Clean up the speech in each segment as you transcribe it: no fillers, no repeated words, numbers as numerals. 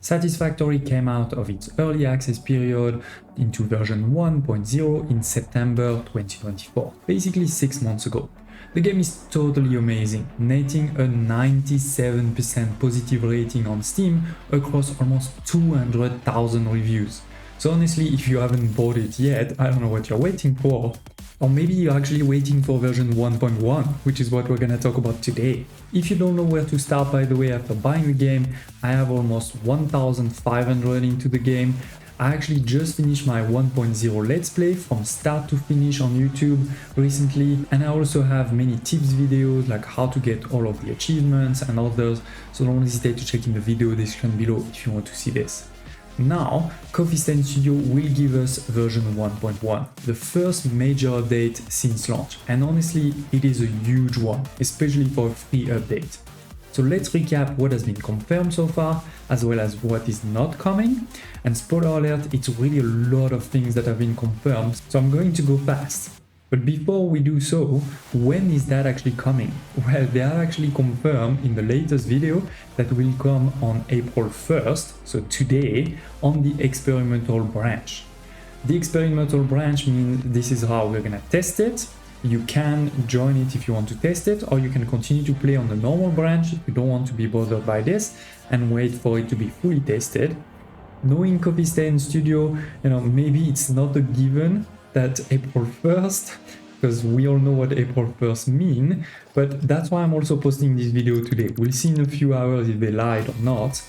Satisfactory came out of its early access period into version 1.0 in September 2024, basically 6 months ago. The game is totally amazing, netting a 97% positive rating on Steam across almost 200,000 reviews. So honestly, if you haven't bought it yet, I don't know what you're waiting for. Or maybe you're actually waiting for version 1.1, which is what we're gonna talk about today. If you don't know where to start, by the way, after buying the game, I have almost 1,500 into the game. I actually just finished my 1.0 Let's Play from start to finish on YouTube recently, and I also have many tips videos like how to get all of the achievements and others, so don't hesitate to check in the video description below if you want to see this. Now, Coffee Stain Studio will give us version 1.1, the first major update since launch, and honestly, it is a huge one, especially for a free update. So let's recap what has been confirmed so far, as well as what is not coming. And spoiler alert, it's really a lot of things that have been confirmed, so I'm going to go fast. But before we do so, when is that actually coming? Well, they have actually confirmed in the latest video that will come on April 1st, so today, on the experimental branch. The experimental branch means this is how we're gonna test it. You can join it if you want to test it, or you can continue to play on the normal branch if you don't want to be bothered by this and wait for it to be fully tested. Knowing Coffee Stain Studio, maybe it's not a given that April 1st, because we all know what April 1st mean, but that's why I'm also posting this video today. We'll see in a few hours if they lied or not.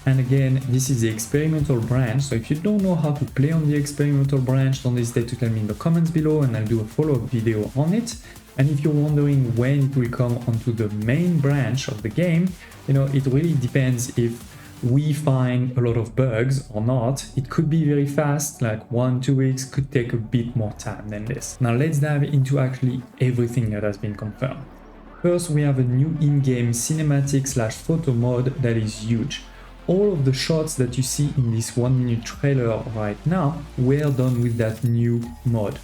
And again, this is the experimental branch, so if you don't know how to play on the experimental branch, don't hesitate to tell me in the comments below and I'll do a follow-up video on it. And if you're wondering when it will come onto the main branch of the game, it really depends if we find a lot of bugs or not. It could be very fast, like 1-2 weeks, could take a bit more time than this. Now let's dive into actually everything that has been confirmed. First, we have a new in-game cinematic/photo mode that is huge. All of the shots that you see in this 1-minute trailer right now were done with that new mod,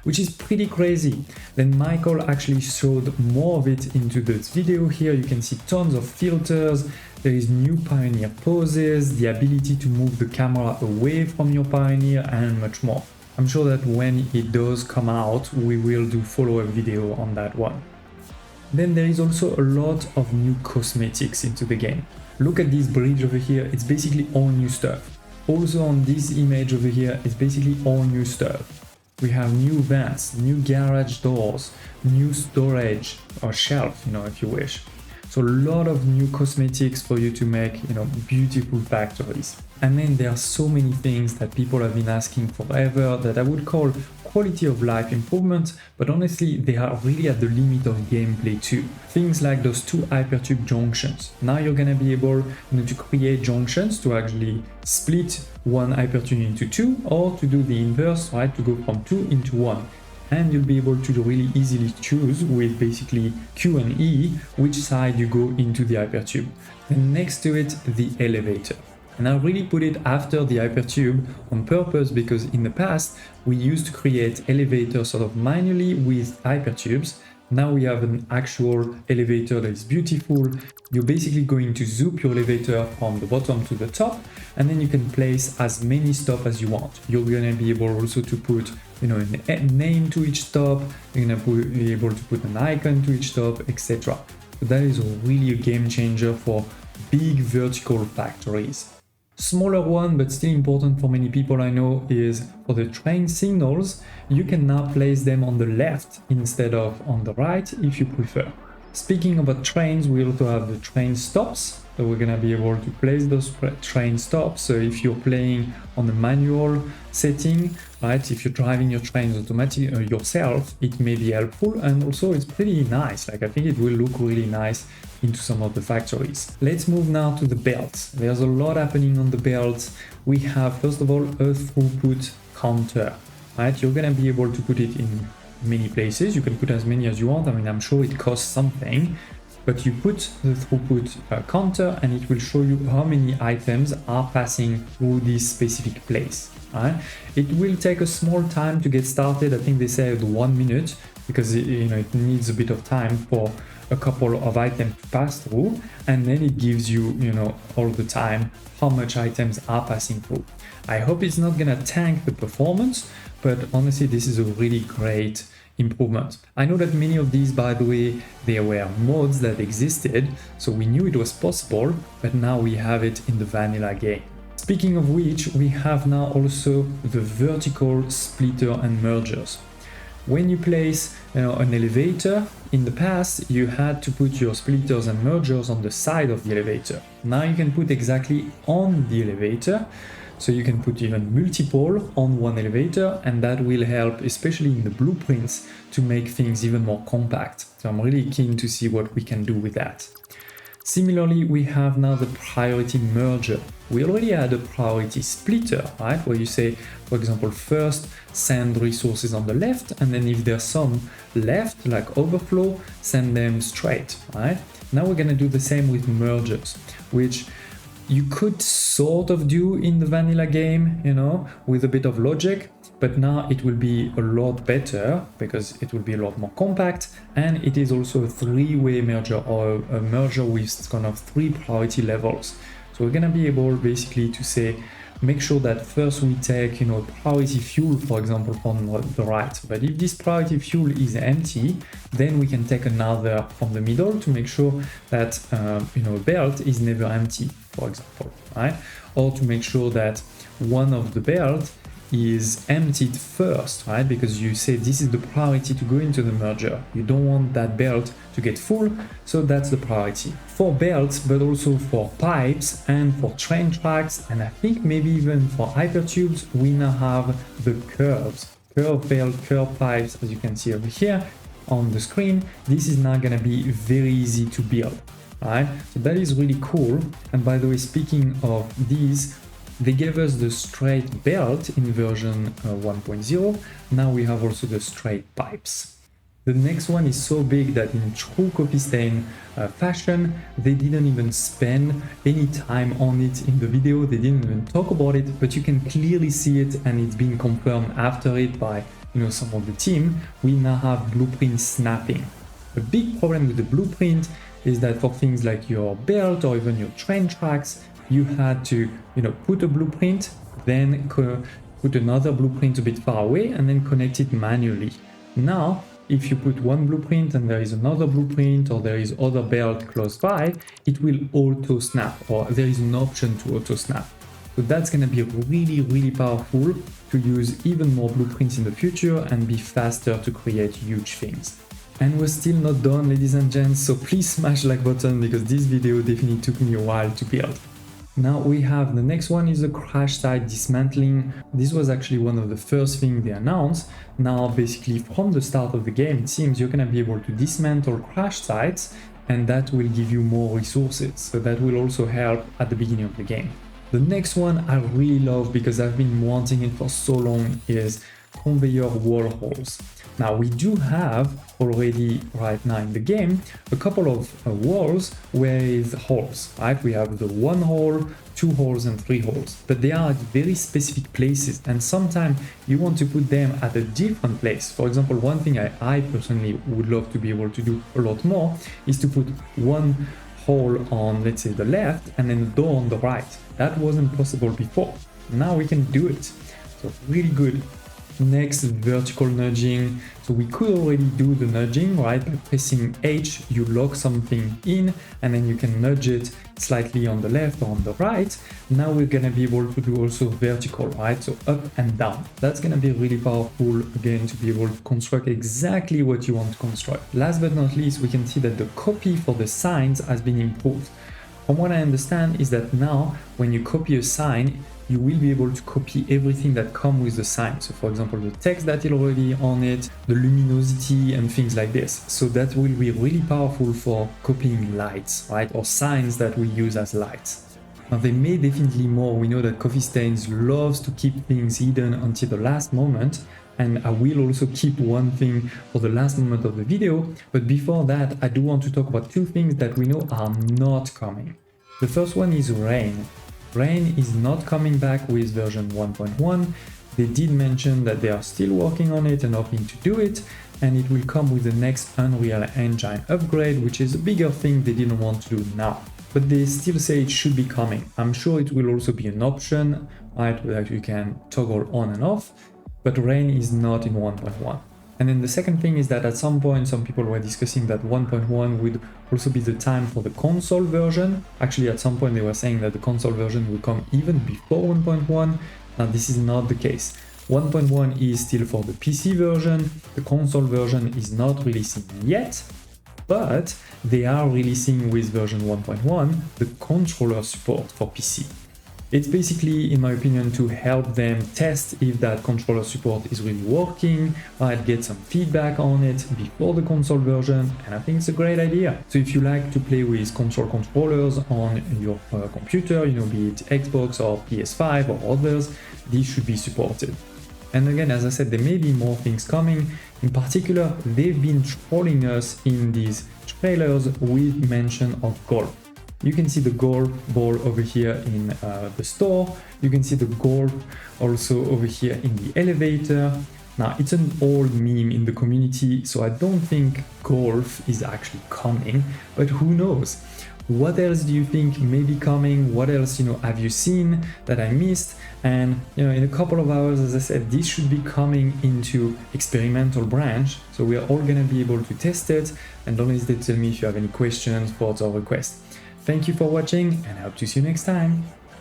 which is pretty crazy. Then Michael actually showed more of it into this video here. You can see tons of filters. There is new Pioneer poses, the ability to move the camera away from your Pioneer, and much more. I'm sure that when it does come out, we will do follow-up video on that one. Then there is also a lot of new cosmetics into the game. Look at this bridge over here, it's basically all new stuff. Also on this image over here, it's basically all new stuff. We have new vents, new garage doors, new storage or shelf, if you wish. So a lot of new cosmetics for you to make, beautiful factories. And then there are so many things that people have been asking forever that I would call quality of life improvements, but honestly, they are really at the limit of gameplay too. Things like those 2 hypertube junctions. Now you're gonna be able to create junctions to actually split one hypertube into 2, or to do the inverse, right, to go from 2 into 1. And you'll be able to really easily choose with basically Q and E which side you go into the hypertube. And next to it, the elevator. And I really put it after the hypertube on purpose because in the past we used to create elevators sort of manually with hypertubes. Now we have an actual elevator that is beautiful. You're basically going to zoop your elevator from the bottom to the top, and then you can place as many stops as you want. You're gonna be able also to put, a name to each stop. You're gonna be able to put an icon to each stop, etc. So that is really a game changer for big vertical factories. Smaller one, but still important for many people I know, is for the train signals. You can now place them on the left instead of on the right if you prefer. Speaking about trains, we also have the train stops. So we're gonna be able to place those train stops. So if you're playing on the manual setting, right, if you're driving your trains automatically yourself, it may be helpful, and also it's pretty nice. Like I think it will look really nice into some of the factories. Let's move now to the belts. There's a lot happening on the belts. We have, first of all, a throughput counter, right? You're gonna be able to put it in many places. You can put as many as you want. I mean, I'm sure it costs something, but you put the throughput counter and it will show you how many items are passing through this specific place. Right? It will take a small time to get started. I think they said 1 minute, because it needs a bit of time for a couple of items to pass through, and then it gives you all the time how much items are passing through. I hope it's not gonna tank the performance, but honestly this is a really great improvement. I know that many of these, by the way, there were mods that existed, so we knew it was possible, but now we have it in the vanilla game. Speaking of which, we have now also the vertical splitter and mergers. When you place an elevator, in the past you had to put your splitters and mergers on the side of the elevator. Now you can put exactly on the elevator, so you can put even multiple on one elevator, and that will help, especially in the blueprints, to make things even more compact. So I'm really keen to see what we can do with that. Similarly, we have now the priority merger. We already had a priority splitter, right? Where you say, for example, first send resources on the left, and then if there's some left, like overflow, send them straight, right? Now we're gonna do the same with mergers, which you could sort of do in the vanilla game, with a bit of logic, but now it will be a lot better because it will be a lot more compact, and it is also a three-way merger, or a merger with kind of 3 priority levels. So we're gonna be able basically to say, make sure that first we take, priority fuel, for example, from the right. But if this priority fuel is empty, then we can take another from the middle to make sure that, a belt is never empty, for example, right? Or to make sure that one of the belt is emptied first, right? Because you say this is the priority to go into the merger. You don't want that belt to get full, so that's the priority. For belts, but also for pipes and for train tracks, and I think maybe even for hypertubes, we now have the curves. Curve belt, curve pipes, as you can see over here on the screen. This is now gonna be very easy to build, right? So that is really cool. And by the way, speaking of these, they gave us the straight belt in version 1.0. Now we have also the straight pipes. The next one is so big that in true copy stain fashion, they didn't even spend any time on it in the video. They didn't even talk about it, but you can clearly see it, and it's been confirmed after it by some of the team. We now have blueprint snapping. The big problem with the blueprint is that for things like your belt or even your train tracks, you had to put a blueprint, then put another blueprint a bit far away, and then connect it manually. Now, if you put one blueprint and there is another blueprint, or there is other belt close by, it will auto snap, or there is an option to auto snap. So that's going to be really, really powerful to use even more blueprints in the future and be faster to create huge things. And we're still not done, ladies and gents, so please smash the like button, because this video definitely took me a while to build. Now we have the next one is the crash site dismantling. This was actually one of the first things they announced. Now basically from the start of the game, it seems you're going to be able to dismantle crash sites, and that will give you more resources. So that will also help at the beginning of the game. The next one I really love, because I've been wanting it for so long, is conveyor wall holes. Now we do have already right now in the game a couple of walls with holes, right? We have the 1 hole, 2 holes and 3 holes, but they are at very specific places, and sometimes you want to put them at a different place. For example, one thing I personally would love to be able to do a lot more is to put 1 hole on, let's say, the left, and then a door on the right. That wasn't possible before. Now we can do it. So really good. Next, vertical nudging. So we could already do the nudging, right? By pressing H, you lock something in, and then you can nudge it slightly on the left or on the right. Now we're gonna be able to do also vertical, right? So up and down. That's gonna be really powerful, again, to be able to construct exactly what you want to construct. Last but not least, we can see that the copy for the signs has been improved. From what I understand is that now when you copy a sign, you will be able to copy everything that comes with the sign. So for example, the text that is already on it, the luminosity and things like this. So that will be really powerful for copying lights, right? Or signs that we use as lights. Now they made definitely more. We know that Coffee Stains loves to keep things hidden until the last moment. And I will also keep one thing for the last moment of the video. But before that, I do want to talk about 2 things that we know are not coming. The first one is rain. Rain is not coming back with version 1.1. They did mention that they are still working on it and hoping to do it, and it will come with the next Unreal Engine upgrade, which is a bigger thing they didn't want to do now. But they still say it should be coming. I'm sure it will also be an option, right, that you can toggle on and off, but rain is not in 1.1. And then the second thing is that at some point, some people were discussing that 1.1 would also be the time for the console version. Actually, at some point they were saying that the console version will come even before 1.1. Now, this is not the case. 1.1 is still for the PC version. The console version is not releasing yet, but they are releasing with version 1.1 the controller support for PC. It's basically, in my opinion, to help them test if that controller support is really working, right? Get some feedback on it before the console version, and I think it's a great idea. So if you like to play with console controllers on your computer, you know, be it Xbox or PS5 or others, these should be supported. And again, as I said, there may be more things coming. In particular, they've been trolling us in these trailers with mention of golf. You can see the golf ball over here in the store. You can see the golf also over here in the elevator. Now, it's an old meme in the community, so I don't think golf is actually coming, but who knows? What else do you think may be coming? What else, you know, have you seen that I missed? And, you know, in a couple of hours, as I said, this should be coming into experimental branch. So we are all going to be able to test it. And don't hesitate to tell me if you have any questions, thoughts, or requests. Thank you for watching, and I hope to see you next time.